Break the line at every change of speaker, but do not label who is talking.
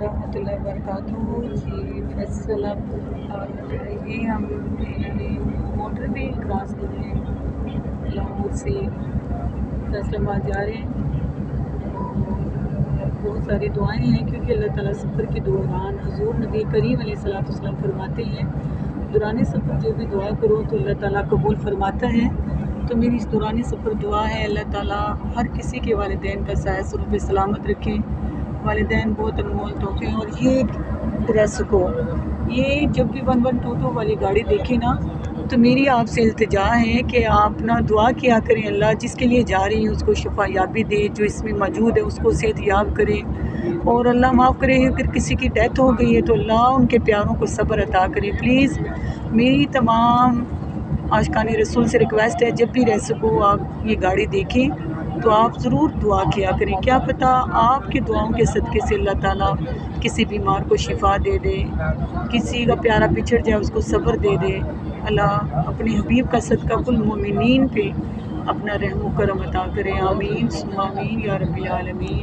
ورحمۃ اللہ وبرکاتہ جی فیصل اور یہ ہم موٹر وے کراس کر رہے ہیں لاہور سے فیصل آباد جا رہے ہیں۔ بہت ساری دعائیں ہیں کیونکہ اللہ تعالیٰ سفر کے دوران حضور نبی کریم علیہ الصلوۃ والسلام فرماتے ہیں دوران سفر جو بھی دعا کرو تو اللہ تعالیٰ قبول فرماتا ہے۔ تو میری اس دوران سفر دعا ہے اللہ تعالیٰ ہر کسی کے والدین کا سایہ سروں پہ سلامت رکھیں۔ والدین بہت انمول تحفے ہیں۔ اور یہ ریسکو یہ جب بھی 1122 والی گاڑی دیکھیں نا تو میری آپ سے التجا ہے کہ آپ نا دعا کیا کریں اللہ جس کے لیے جا رہی ہیں اس کو شفا یابی دے، جو اس میں موجود ہے اس کو صحت یاب کرے، اور اللہ معاف کرے اگر کسی کی ڈیتھ ہو گئی ہے تو اللہ ان کے پیاروں کو صبر عطا کرے۔ پلیز میری تمام عاشقان رسول سے ریکویسٹ ہے جب بھی ریسکو آپ یہ گاڑی دیکھیں تو آپ ضرور دعا کیا کریں، کیا پتہ آپ کی دعاؤں کے صدقے سے اللہ تعالیٰ کسی بیمار کو شفا دے دے، کسی کا پیارا بچھڑ جائے اس کو صبر دے دے۔ اللہ اپنے حبیب کا صدقہ کل مومنین پہ اپنا رحم و کرم عطا کرے، آمین ثم آمین یا رب العالمین۔